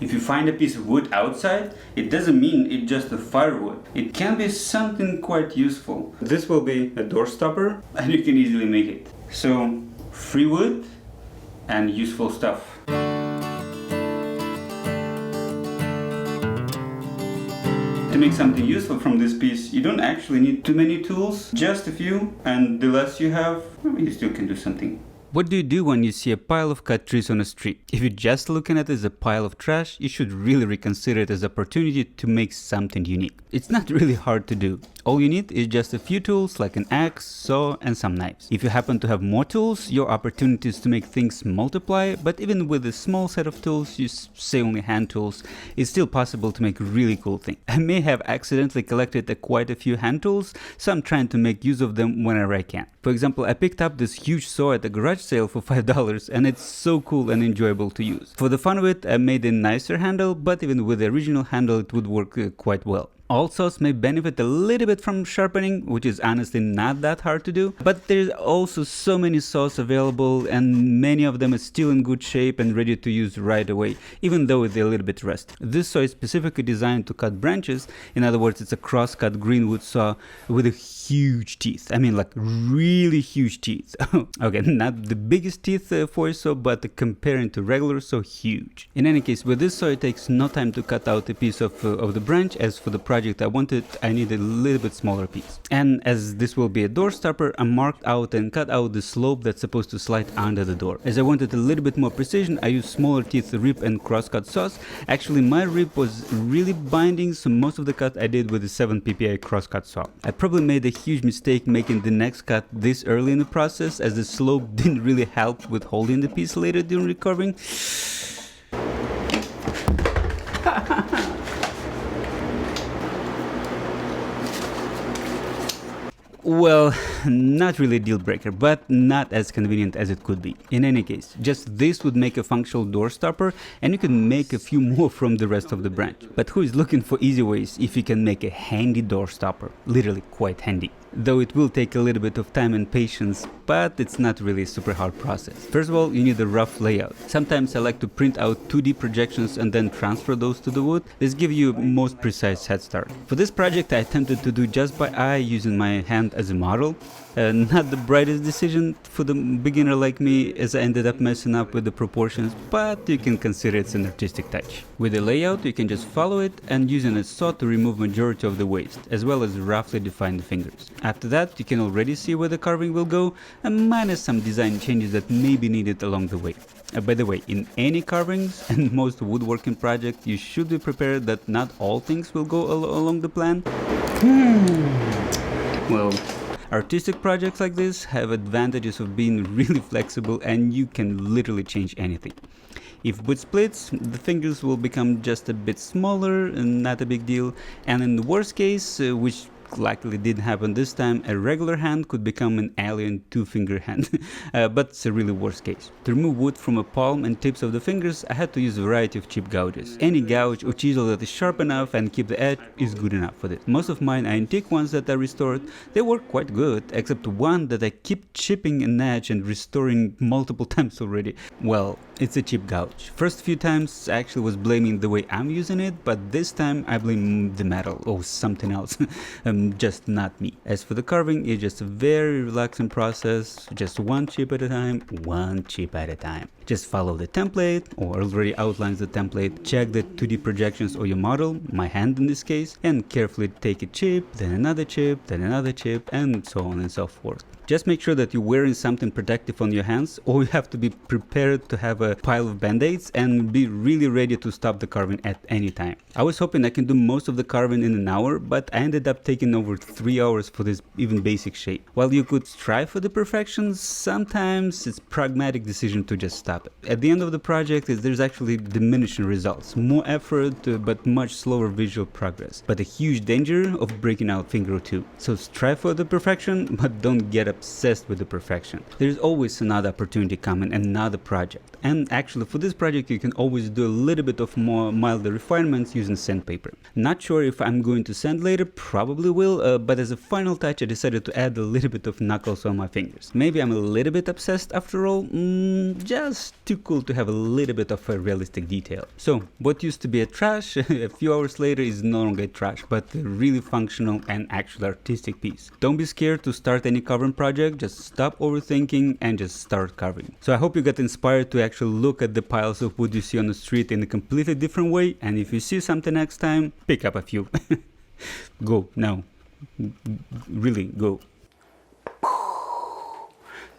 If you find a piece of wood outside, it doesn't mean it's just a firewood. It can be something quite useful. This will be a doorstopper, and you can easily make it. So, free wood and useful stuff. To make something useful from this piece, you don't actually need too many tools, just a few, and the less you have, you still can do something. What do you do when you see a pile of cut trees on a street? If you're just looking at it as a pile of trash, you should really reconsider it as an opportunity to make something unique. It's not really hard to do. All you need is just a few tools like an axe, saw, and some knives. If you happen to have more tools, your opportunities to make things multiply, but even with a small set of tools, you say only hand tools, it's still possible to make really cool things. I may have accidentally collected quite a few hand tools, so I'm trying to make use of them whenever I can. For example, I picked up this huge saw at a garage sale for $5, and it's so cool and enjoyable to use. For the fun of it, I made a nicer handle, but even with the original handle it would work quite well. All saws may benefit a little bit from sharpening, which is honestly not that hard to do, but there's also so many saws available and many of them are still in good shape and ready to use right away, even though they're a little bit rusty. This saw is specifically designed to cut branches. In other words, it's a cross-cut greenwood saw with a huge teeth. I mean, like really huge teeth. Okay, not the biggest teeth for a saw, but comparing to regular saw, huge. In any case, with this saw it takes no time to cut out a piece of the branch. As for the project I needed a little bit smaller piece. And as this will be a door stopper, I marked out and cut out the slope that's supposed to slide under the door. As I wanted a little bit more precision, I used smaller teeth rip and crosscut saws. Actually, my rip was really binding, so most of the cut I did with the 7 ppi crosscut saw. I probably made a huge mistake making the next cut this early in the process, as the slope didn't really help with holding the piece later during recovering. Well, not really a deal breaker, but not as convenient as it could be. In any case, just this would make a functional door stopper, and you can make a few more from the rest of the branch. But who is looking for easy ways if you can make a handy door stopper? Literally quite handy. Though it will take a little bit of time and patience, but it's not really a super hard process. First of all, you need a rough layout. Sometimes I like to print out 2D projections and then transfer those to the wood. This gives you a most precise head start. For this project I attempted to do just by eye using my hand as a model. Not the brightest decision for the beginner like me, as I ended up messing up with the proportions, but you can consider it's an artistic touch. With the layout you can just follow it and using a saw to remove majority of the waste, as well as roughly define the fingers. After that you can already see where the carving will go, and minus some design changes that may be needed along the way. By the way, in any carvings and most woodworking project you should be prepared that not all things will go along the plan. Well, artistic projects like this have advantages of being really flexible, and you can literally change anything. If wood splits, the fingers will become just a bit smaller and not a big deal, and in the worst case, which likely didn't happen this time, a regular hand could become an alien 2-finger hand. But it's a really worst case. To remove wood from a palm and tips of the fingers, I had to use a variety of cheap gouges. Any gouge or chisel that is sharp enough and keep the edge is good enough for this. Most of mine are antique ones that I restored. They work quite good, except one that I keep chipping an edge and restoring multiple times already. Well, it's a cheap gouge. First few times I actually was blaming the way I'm using it, but this time I blame the metal or something else. Just not me. As for the carving, it's just a very relaxing process, just one chip at a time, one chip at a time. Just follow the template, or already outlines the template, check the 2D projections of your model, my hand in this case, and carefully take a chip, then another chip, then another chip, and so on and so forth. Just make sure that you're wearing something protective on your hands, or you have to be prepared to have a pile of band-aids and be really ready to stop the carving at any time. I was hoping I can do most of the carving in an hour, but I ended up taking over 3 hours for this even basic shape. While you could strive for the perfection, sometimes it's a pragmatic decision to just stop it. At the end of the project, there's actually diminishing results, more effort, but much slower visual progress, but a huge danger of breaking out finger or two. So strive for the perfection, but don't get obsessed with the perfection. There's always another opportunity coming, another project. And actually for this project you can always do a little bit of more milder refinements using sandpaper. Not sure if I'm going to sand later, probably will, but as a final touch I decided to add a little bit of knuckles on my fingers. Maybe I'm a little bit obsessed after all, just too cool to have a little bit of a realistic detail. So what used to be a trash a few hours later is no longer trash, but a really functional and actually artistic piece. Don't be scared to start any carving project, just stop overthinking and just start carving. So I hope you got inspired to actually look at the piles of wood you see on the street in a completely different way, and if you see something next time, pick up a few. Go, now. Really, go.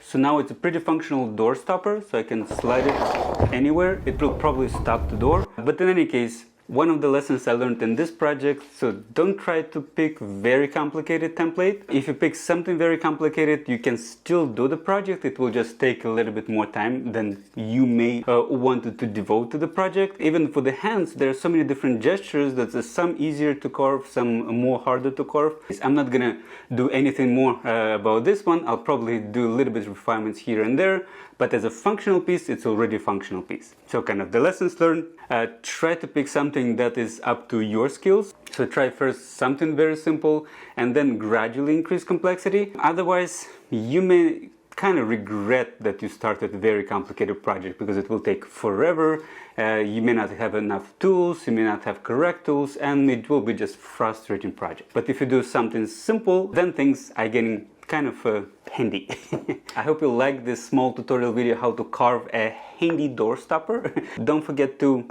So now it's a pretty functional door stopper, so I can slide it anywhere. It will probably stop the door. But in any case, one of the lessons I learned in this project, so don't try to pick very complicated template. If you pick something very complicated, you can still do the project. It will just take a little bit more time than you may wanted to devote to the project. Even for the hands, there are so many different gestures that some easier to carve, some more harder to carve. I'm not gonna do anything more about this one. I'll probably do a little bit of refinements here and there, but as a functional piece, it's already a functional piece. So kind of the lessons learned, try to pick something that is up to your skills. So try first something very simple and then gradually increase complexity. Otherwise, you may kind of regret that you started a very complicated project because it will take forever. You may not have enough tools, you may not have correct tools, and it will be just frustrating project. But if you do something simple, then things are getting kind of handy. I hope you like this small tutorial video how to carve a handy door stopper. Don't forget to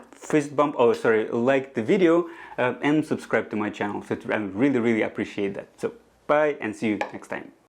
like the video and subscribe to my channel. So I really appreciate that. So bye and see you next time.